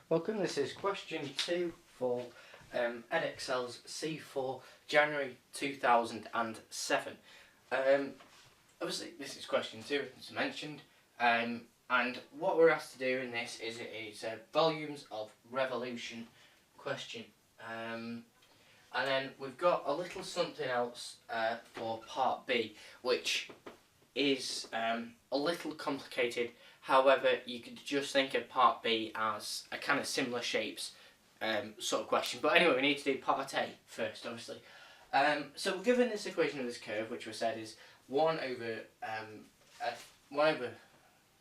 Welcome, this is question 2 for Edexcel's C4 January 2007. Obviously this is question 2 as mentioned, and what we're asked to do in this is volumes of revolution question, and then we've got a little something else for part B, which is a little complicated. However, you could just think of part B as a kind of similar shapes sort of question. But anyway, we need to do part A first, obviously. So we're given this equation of this curve, which we said is 1 over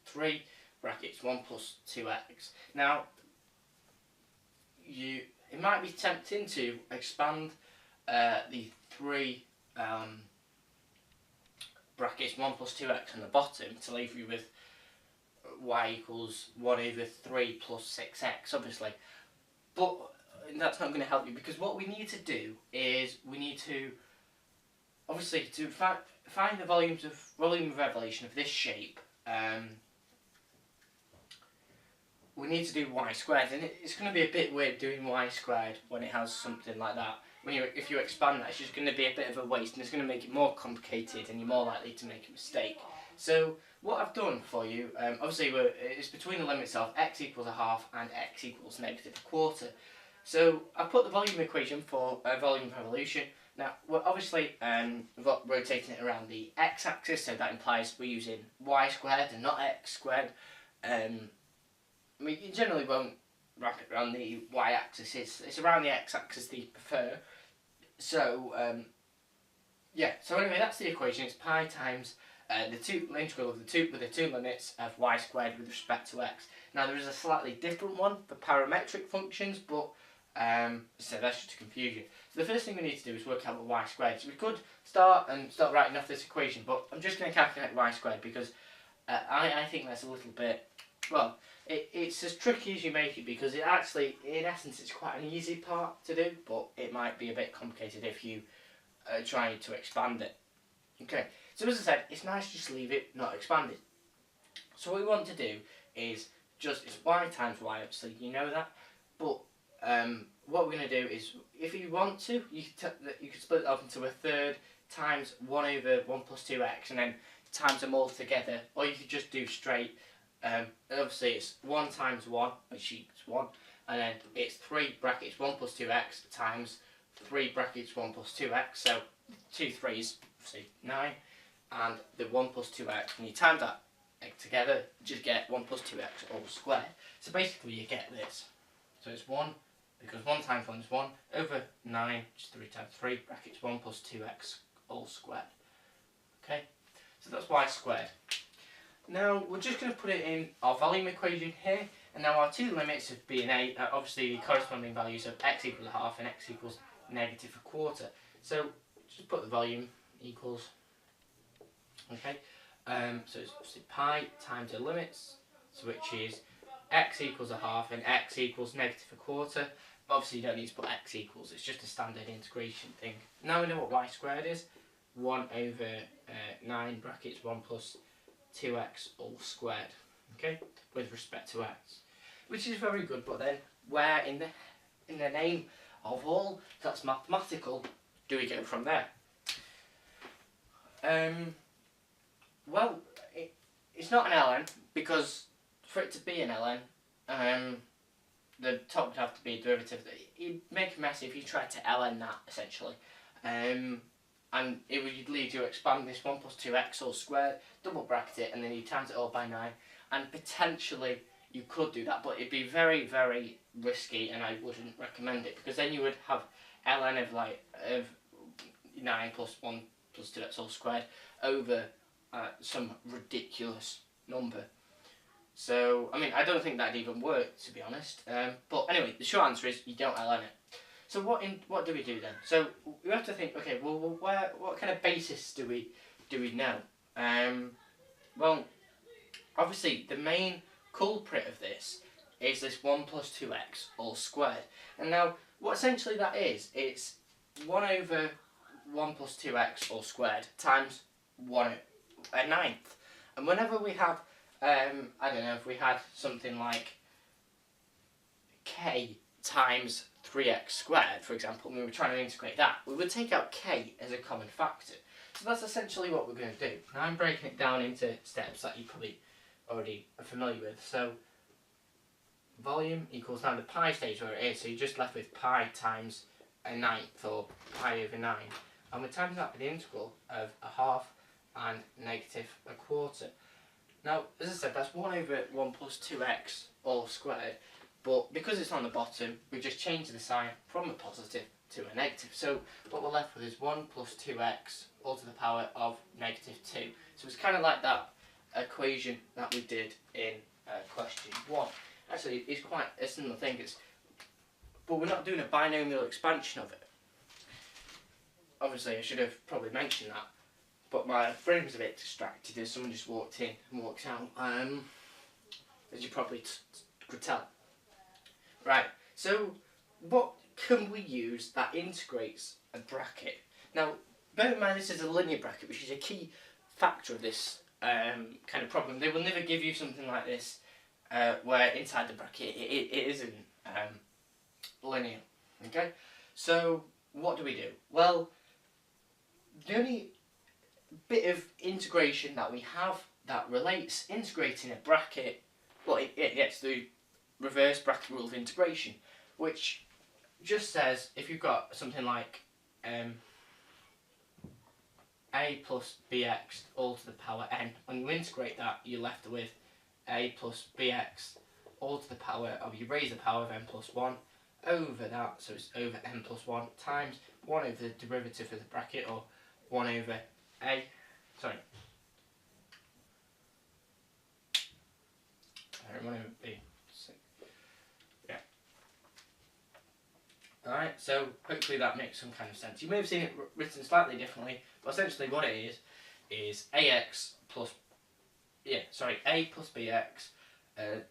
3 brackets 1 plus 2x. Now, it might be tempting to expand the 3 brackets 1 plus 2x on the bottom to leave you with y equals 1 over 3 plus 6x, obviously. But that's not going to help you, because what we need to do is we need to, obviously, to find the volume of revolution of this shape, we need to do y squared, and it's going to be a bit weird doing y squared when it has something like that. If you expand that, it's just going to be a bit of a waste, and it's going to make it more complicated, and you're more likely to make a mistake. So what I've done for you, obviously it's between the limits of x equals a half and x equals negative a quarter. So I put the volume equation for volume of revolution. Now we're obviously rotating it around the x-axis, so that implies we're using y squared and not x squared. You generally won't wrap it around the y-axis, it's around the x-axis that you prefer. So so anyway, that's the equation. It's pi times the integral of the two limits of y squared with respect to x. Now there is a slightly different one for parametric functions, but so that's just to confuse you. So the first thing we need to do is work out what y squared is. So we could start writing off this equation, but I'm just going to calculate y squared because I think that's a little bit, well, it's as tricky as you make it, because it actually, in essence, it's quite an easy part to do, but it might be a bit complicated if you try to expand it. Okay, so as I said, it's nice to just leave it not expanded. So what we want to do is it's y times y, obviously, you know that, but what we're going to do is, if you want to, you could split it up into a third times 1 over 1 plus 2x, and then times them all together, or you could just do straight. Obviously it's 1 times 1, which equals 1, and then it's 3 brackets 1 plus 2x times 3 brackets 1 plus 2x, so 2 3's, obviously 9, and the 1 plus 2x, when you time that together, you just get 1 plus 2x all squared. So basically you get this. So it's 1, because 1 times 1 is 1, over 9, which is 3 times 3, brackets 1 plus 2x all squared. Okay, so that's y squared. Now we're just going to put it in our volume equation here, and now our two limits of b and a are obviously the corresponding values of x equals a half and x equals negative a quarter. So just put the volume equals, okay, so it's obviously pi times the limits, so which is x equals a half and x equals negative a quarter. Obviously you don't need to put x equals, it's just a standard integration thing. Now we know what y squared is, 1 over 9 brackets 1 plus 2x all squared, okay, with respect to x, which is very good. But then, where in the name of all that's mathematical do we go from there? Well, it's not an ln, because for it to be an ln, the top would have to be a derivative. It'd make a mess if you tried to ln that, essentially. And it would lead you to expand this 1 plus 2x all squared, double bracket it, and then you times it all by 9. And potentially you could do that, but it'd be very, very risky, and I wouldn't recommend it, because then you would have ln of 9 plus 1 plus 2x all squared over some ridiculous number. So, I mean, I don't think that'd even work, to be honest. But anyway, the short answer is you don't ln it. So what do we do then? So we have to think, okay, well what kind of basis do we know? Well, obviously the main culprit of this is this 1 plus 2x all squared. And now what essentially that is, it's 1 over 1 plus 2x all squared times 1/9. And whenever we have, I don't know, if we had something like k times 3x squared, for example, and we were trying to integrate that, we would take out k as a common factor. So that's essentially what we're going to do. Now I'm breaking it down into steps that you probably already are familiar with. So volume equals now the pi stays where it is, so you're just left with pi times a ninth, or pi over 9. And we're times that by the integral of a half and negative a quarter. Now, as I said, that's 1 over 1 plus 2x all squared, but because it's on the bottom, we just change the sign from a positive to a negative. So what we're left with is 1 plus 2x all to the power of negative 2. So it's kind of like that equation that we did in question 1. Actually, it's quite a similar thing, but we're not doing a binomial expansion of it. Obviously, I should have probably mentioned that, but my brain was a bit distracted as someone just walked in and walked out, as you probably could tell. Right, so what can we use that integrates a bracket? Now, bear in mind this is a linear bracket, which is a key factor of this kind of problem. They will never give you something like this where inside the bracket it isn't linear. Okay, so what do we do? Well, the only bit of integration that we have that relates integrating a bracket, well, it's the reverse bracket rule of integration, which just says if you've got something like a plus bx all to the power n, when you integrate that, you're left with a plus bx all to the power of, you raise the power of n plus 1 over that, so it's over n plus 1 times 1 over the derivative of the bracket, or 1 over a, sorry, 1 over b. Yeah. Alright, so hopefully that makes some kind of sense. You may have seen it written slightly differently, but essentially what it is ax plus, a plus bx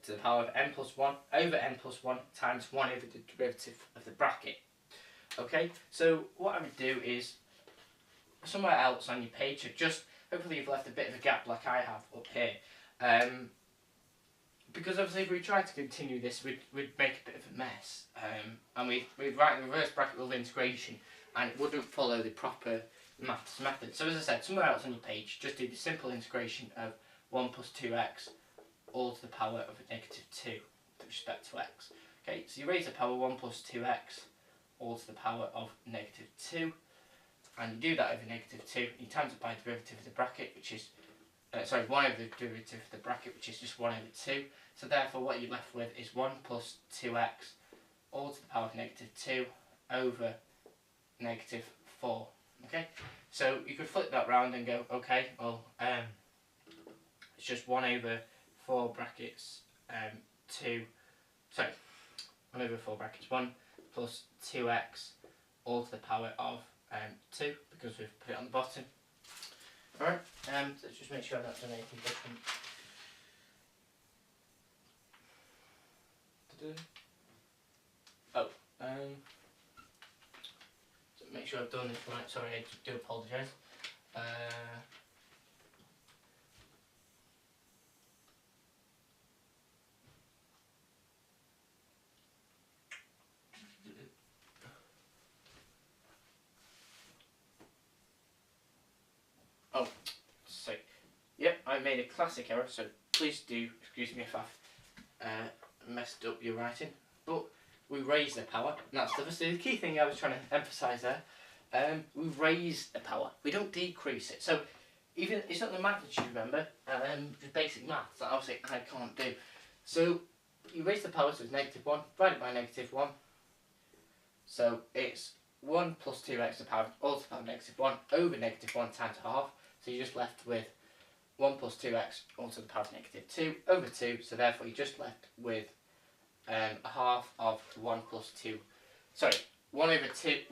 to the power of n plus 1 over n plus 1 times 1 over the derivative of the bracket. Okay, so what I would do is, somewhere else on your page, hopefully you've left a bit of a gap like I have up here. Because obviously if we tried to continue this, we'd make a bit of a mess. And we'd write the reverse bracket rule of integration, and it wouldn't follow the proper maths method. So as I said, somewhere else on your page, just do the simple integration of 1 plus 2x all to the power of a negative 2 with respect to x. Okay, so you raise the power 1 plus 2x all to the power of negative 2, and you do that over negative 2, you times it by the derivative of the bracket, which is 1 over the derivative of the bracket, which is just 1 over 2. So therefore what you're left with is 1 plus 2x all to the power of negative 2 over negative 4. Okay, so you could flip that round and go, okay, well, it's just 1 over 4 brackets 1 over 4 brackets 1 plus 2x all to the power of 2, because we've put it on the bottom. Alright, let's just make sure I've not done anything different. So make sure I've done this right, sorry, I do apologise. Oh, so, yep, I made a classic error, so please do excuse me if I've messed up your writing. But we raise the power, and that's obviously the key thing I was trying to emphasise there. We raise the power, we don't decrease it. So even, it's not the magnitude, remember, the basic maths that obviously I can't do. So you raise the power, so it's negative 1, divided by negative 1. So it's 1 plus 2x to the power all to the power of negative 1 over negative 1 times a half. So you're just left with 1 plus 2x all to the power of negative 2 over 2. So therefore you're just left with a half of 1 plus 2. Sorry, 1 over 2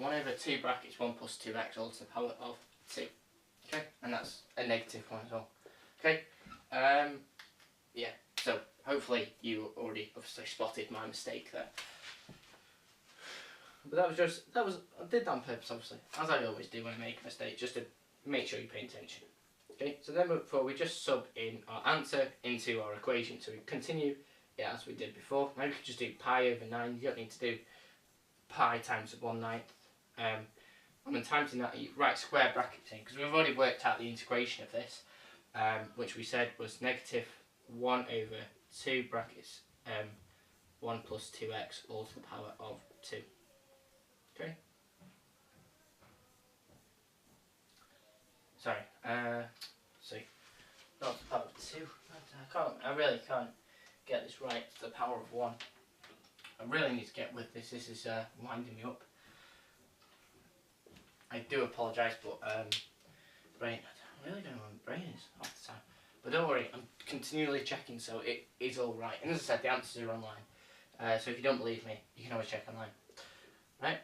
brackets 1 plus 2x all to the power of 2. Okay, and that's a negative one as well. Okay, yeah. So hopefully you already obviously spotted my mistake there. But I did that on purpose, obviously, as I always do when I make a mistake, just to make sure you pay attention. Okay, so then before we just sub in our answer into our equation. So we continue yeah, as we did before. Maybe we could just do pi over 9. You don't need to do pi times 1/9. And then times in that, you write square brackets in, because we've already worked out the integration of this, which we said was negative 1 over 2 brackets 1 plus 2x all to the power of 2. Okay? Sorry, see, not to the power of 2. I really can't get this right to the power of 1. I really need to get with this. This is winding me up. I do apologise, but brain, I really don't know where my brain is half the time. But don't worry, I'm continually checking, so it is all right. And as I said, the answers are online. So if you don't believe me, you can always check online. Right?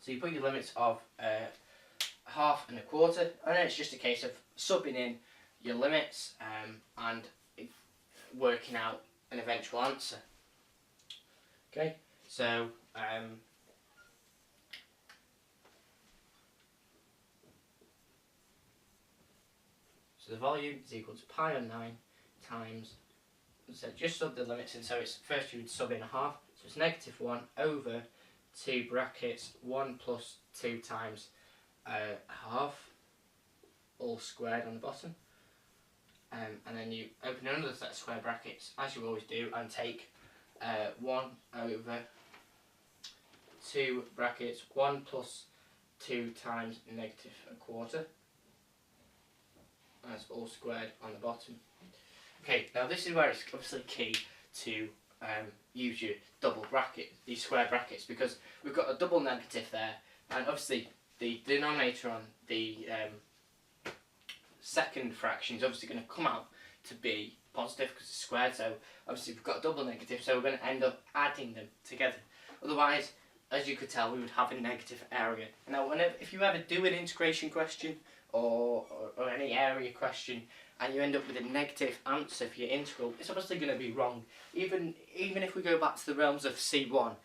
So you put your limits of 1/2 and 1/4, and then it's just a case of subbing in your limits and working out an eventual answer. Okay, so so the volume is equal to pi on 9 times, so just sub the limits in, so it's first you would sub in 1/2, so it's negative 1 over 2 brackets 1 plus 2 times 1/2 all squared on the bottom, and then you open another set of square brackets as you always do and take 1 over 2 brackets 1 plus 2 times negative 1/4. That's all squared on the bottom. Okay, now this is where it's obviously key to use your double bracket, these square brackets, because we've got a double negative there, and obviously the denominator on the second fraction is obviously going to come out to be positive because it's squared, so obviously we've got a double negative, so we're going to end up adding them together. Otherwise, as you could tell, we would have a negative area. Now, if you ever do an integration question or any area question, and you end up with a negative answer for your integral, it's obviously going to be wrong, even if we go back to the realms of C1.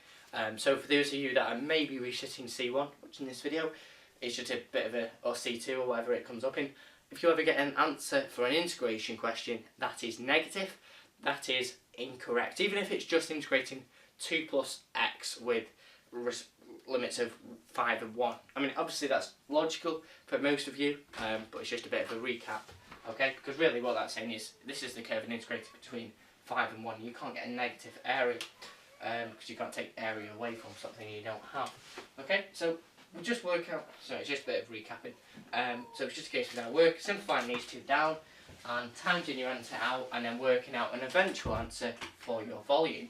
So for those of you that are maybe resitting C1, watching this video, it's just a bit of a, or C2 or whatever it comes up in, if you ever get an answer for an integration question that is negative, that is incorrect. Even if it's just integrating 2 plus x with limits of 5 and 1. I mean, obviously that's logical for most of you, but it's just a bit of a recap, okay? Because really what that's saying is, this is the curve and integrated between 5 and 1. You can't get a negative area, because you can't take area away from something you don't have. Okay, so we'll just work out, so it's just a bit of recapping. So it's just a case of now simplifying these two down, and timesing your answer out, and then working out an eventual answer for your volume.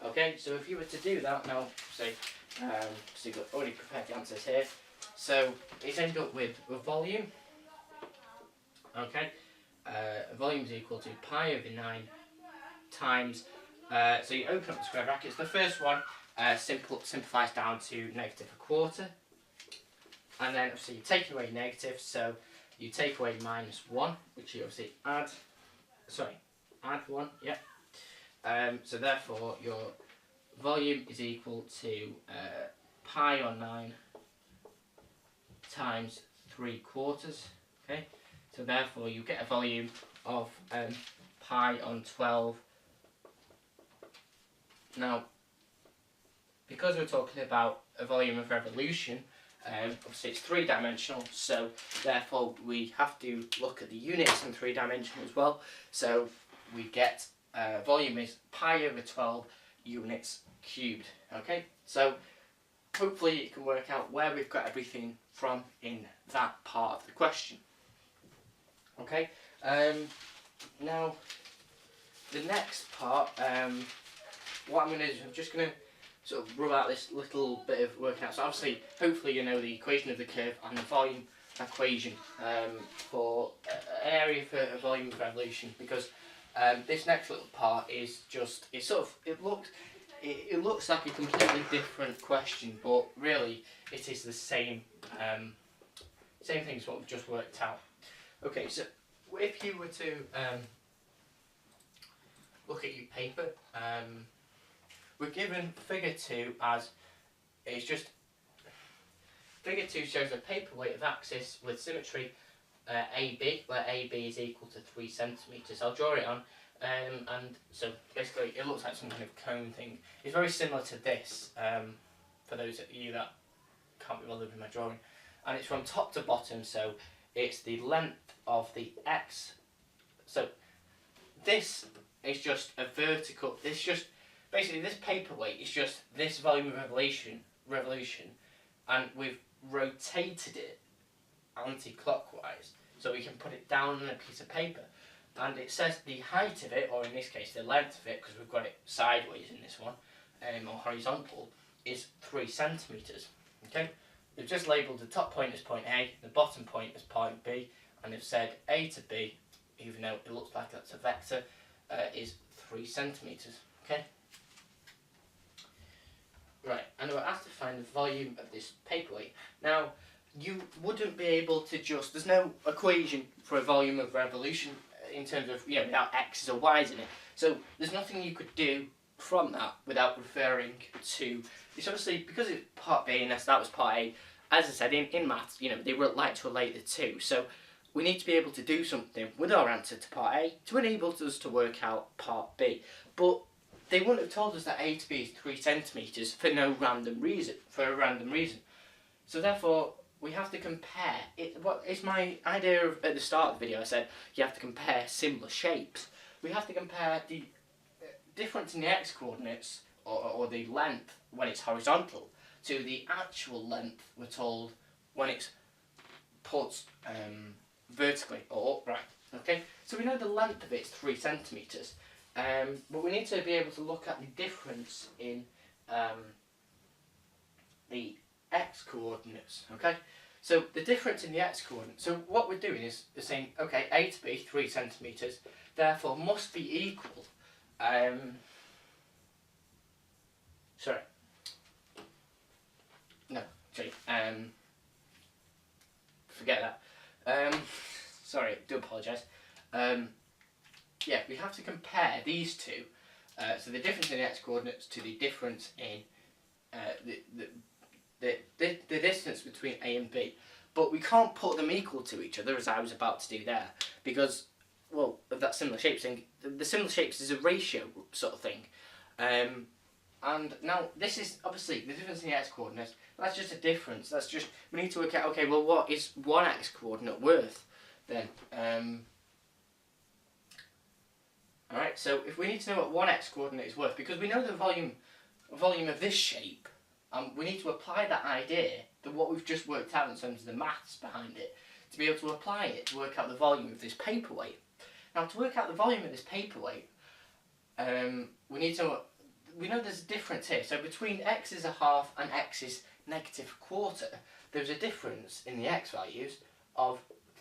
Okay, so if you were to do that now, say, so you've already prepared the answers here, so it's end up with a volume. Okay, volume is equal to pi over 9 times, so you open up the square brackets. The first one simplifies down to negative 1/4, and then obviously you're taking away negative, so you take away -1, which you obviously add 1, yeah. So therefore your volume is equal to pi on 9 times 3/4, okay? So therefore you get a volume of pi on 12. Now, because we're talking about a volume of revolution, obviously it's 3-dimensional, so therefore we have to look at the units in 3-dimensional as well. So we get volume is pi over 12 units cubed. Okay, so hopefully you can work out where we've got everything from in that part of the question. Okay, now the next part, what I'm going to do is I'm just going to sort of rub out this little bit of working out. So obviously, hopefully you know the equation of the curve and the volume equation for an area for a volume of revolution, because this next little part is just, it looks like a completely different question, but really it is the same thing as what we've just worked out. Okay, so if you were to look at your paper, we're given figure 2 as, it's just, figure 2 shows a paperweight of axis with symmetry AB, where AB is equal to 3 centimetres. I'll draw it on And so basically it looks like some kind of cone thing. It's very similar to this, for those of you that can't be bothered with my drawing. And it's from top to bottom, so it's the length of the X. So this is just a vertical, it's just, basically this paperweight is just this volume of revolution, and we've rotated it anti-clockwise, so we can put it down on a piece of paper. And it says the height of it, or in this case the length of it, because we've got it sideways in this one, or horizontal, is 3 centimetres. Okay, they've just labelled the top point as point A, the bottom point as point B, and they've said A to B, even though it looks like that's a vector, is 3 centimetres. Okay. Right, and we're asked to find the volume of this paperweight. Now, you wouldn't be able to just, there's no equation for a volume of revolution in terms of, without x's or y's in it. So there's nothing you could do from that without referring to, it's obviously, because it's part B and that was part A, as I said, in maths, they would like to relate the two. So we need to be able to do something with our answer to part A to enable us to work out part B. But they wouldn't have told us that A to B is 3 centimetres for a random reason. So therefore, we have to compare. What is my idea of, at the start of the video, I said you have to compare similar shapes. We have to compare the difference in the x coordinates, or the length when it's horizontal, to the actual length, we're told, when it's put vertically or upright. Okay, so we know the length of it is 3 centimetres, but we need to be able to look at the difference in the x coordinates. Okay, so the difference in the x coordinates, so what we're doing is saying, okay, A to B 3 centimetres, therefore must be equal, forget that, sorry, do apologise. Yeah, we have to compare these two, so the difference in the x coordinates to the difference in the distance between A and B, but we can't put them equal to each other, as I was about to do there, because, well, of that similar shapes thing. The similar shapes is a ratio sort of thing, and now this is obviously the difference in the x coordinates. That's just a difference. That's just, we need to work out, okay, well, what is one x coordinate worth then? Alright, so if we need to know what one x coordinate is worth, because we know the volume of this shape, we need to apply that idea, that what we've just worked out in terms of the maths behind it, to be able to apply it to work out the volume of this paperweight. Now, to work out the volume of this paperweight, we know there's a difference here. So between x is a half and x is negative a quarter, there's a difference in the x values of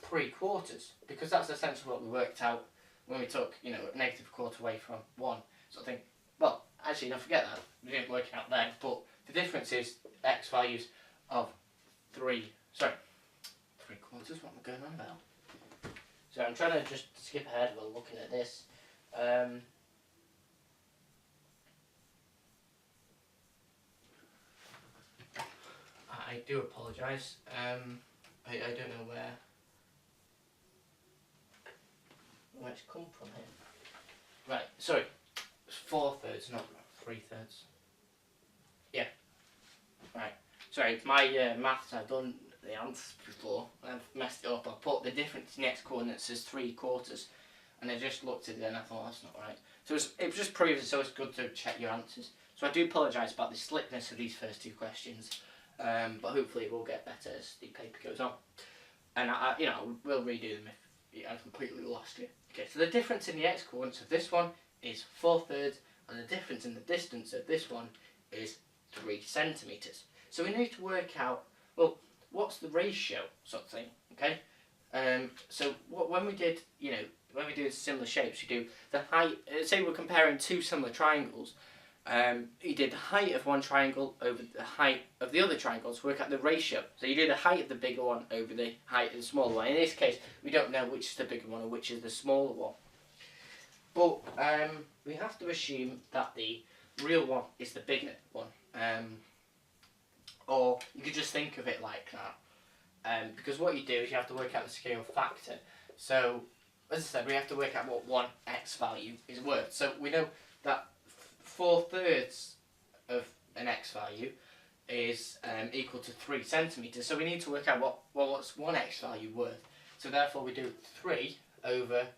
3/4, because that's essentially what we worked out when we took, negative a quarter away from 1 sort of thing. Well, actually, don't forget that. We didn't work it out then, but the difference is x values of 3/4. What am I going on about? So I'm trying to just skip ahead while looking at this. I do apologise. I don't know where it's come from here. Right, sorry. It's 4/3, not 3/3. Yeah. Right. Sorry, my maths, I've done the answers before, and I've messed it up. I put the difference in the x coordinates as 3/4, and I just looked at it and I thought, that's not right. So it just proves it's always good to check your answers. So I do apologise about the slickness of these first two questions, but hopefully it will get better as the paper goes on. And I will redo them if I've completely lost you. Okay, so the difference in the x coordinates of this one is 4/3, and the difference in the distance of this one is 3 centimetres. So we need to work out, well, what's the ratio sort of thing, okay? So when we did, when we do similar shapes, we do the height, say we're comparing two similar triangles, you did the height of one triangle over the height of the other triangle to work out the ratio. So you do the height of the bigger one over the height of the smaller one. In this case, we don't know which is the bigger one or which is the smaller one. But we have to assume that the real one is the bigger one. Or you could just think of it like that. Because what you do is you have to work out the scale factor. So as I said, we have to work out what one x value is worth. So we know that 4/3 of an x value is equal to 3 centimetres. So we need to work out what's one x value worth. So therefore we do 3 over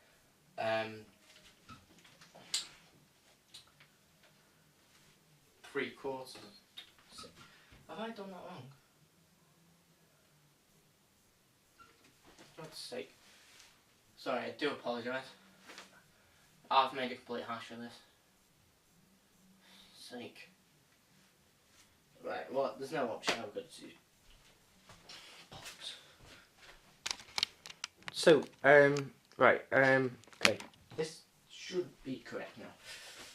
3/4. Have I done that wrong? For God's sake. Sorry, I do apologise. I've made a complete hash of this. Sake. Right, well, there's no option I've got to do. So, okay. This should be correct now.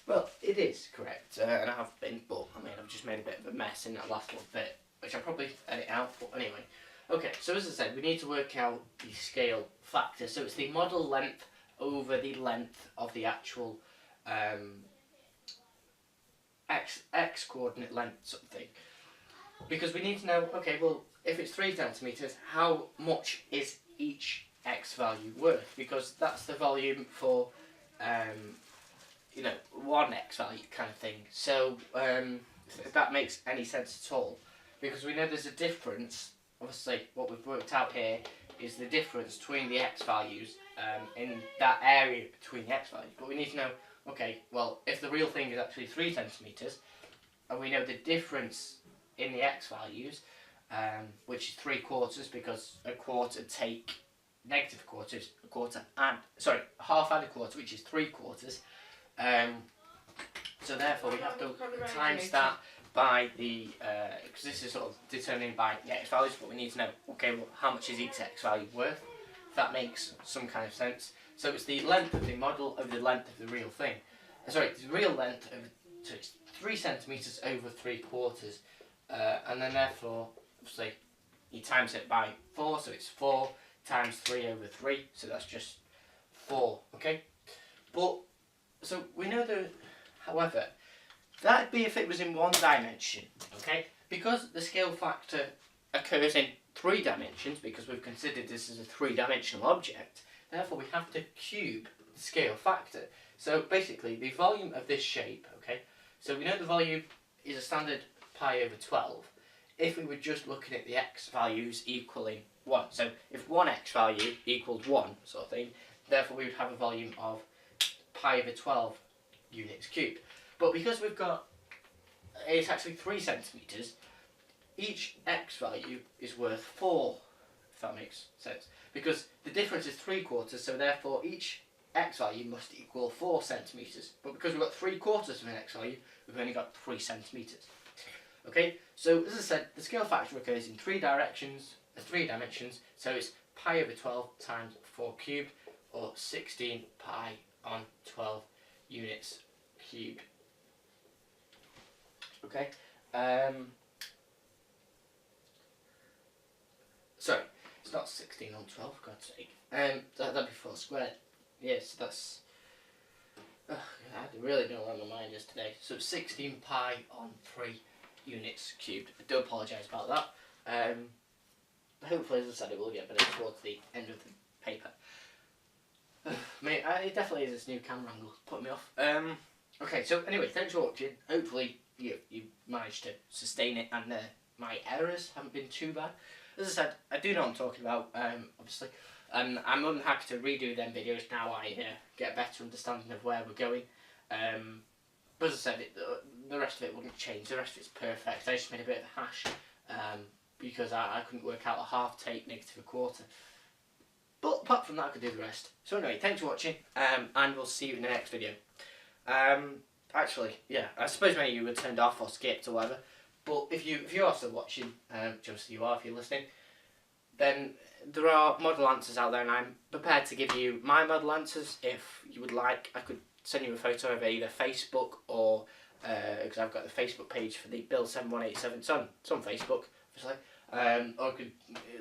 Well, it is correct, and I have been, but I mean, I've just made a bit of a mess in that last little bit, which I'll probably edit out, but anyway. Okay, so as I said, we need to work out the scale factor. So it's the model length over the length of the actual x coordinate length sort of thing. Because we need to know, okay, well, if it's 3 centimetres, how much is each x value worth? Because that's the volume for, one x value kind of thing. So, if that makes any sense at all. Because we know there's a difference, obviously, what we've worked out here is the difference between the x values in that area between the x values. But we need to know, okay, well, if the real thing is actually 3 centimetres, and we know the difference in the x values, which is 3/4, because a quarter take negative quarters, a half and a quarter, which is 3/4. So therefore we have to times that by the, because this is sort of determined by the x values, but we need to know, okay, well, how much is each x value worth? If that makes some kind of sense. So it's the length of the model over the length of the real thing. Sorry, the real length over, so it's 3 centimetres over 3/4. And then therefore, obviously, you times it by 4, so it's 4 times 3 over 3, so that's just 4, okay? But, so we know that, however, that'd be if it was in 1 dimension, okay? Because the scale factor occurs in 3 dimensions, because we've considered this as a 3-dimensional object, therefore we have to cube the scale factor. So basically, the volume of this shape, okay? So we know the volume is a standard pi over 12. If we were just looking at the x values equaling 1, so if one x value equaled 1 sort of thing, therefore we would have a volume of pi over 12 units cubed. But because we've got, it's actually 3 centimetres, each x value is worth 4, if that makes sense. Because the difference is 3/4, so therefore each x value must equal 4 centimetres. But because we've got 3/4 of an x value, we've only got 3 centimetres. Okay, so as I said, the scale factor occurs in 3 dimensions, so it's pi over 12 times 4 cubed, or 16 pi on 12 units cubed. Okay, sorry, it's not 16 on 12, for God's sake. That'd be 4 squared. Yes, that's... I really don't know where my mind is today. So 16 pi on 3 units cubed. I do apologise about that. Hopefully, as I said, it will get better towards the end of the paper. Mate, it definitely is this new camera angle putting me off. Okay, so anyway, thanks for watching. Hopefully you managed to sustain it and my errors haven't been too bad. As I said, I do know what I'm talking about, obviously. I'm more than happy to redo them videos now I get a better understanding of where we're going. But as I said, the rest of it wouldn't change. The rest of it's perfect. I just made a bit of a hash because I couldn't work out a half take negative a quarter. But apart from that, I could do the rest. So anyway, thanks for watching, and we'll see you in the next video. Actually, yeah, I suppose many of you were turned off or skipped or whatever. But if you are still watching, just you are if you're listening, then there are model answers out there, and I'm prepared to give you my model answers. If you would like, I could send you a photo of either Facebook or because I've got the Facebook page for the Bill 7187. It's on Facebook, obviously. Or I could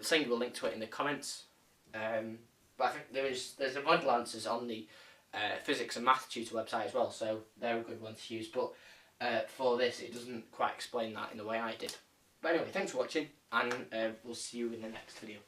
send you a link to it in the comments. But I think there's a model answers on the Physics and Math Tutor website as well, so they're a good one to use. But for this, it doesn't quite explain that in the way I did. But anyway, thanks for watching, and we'll see you in the next video.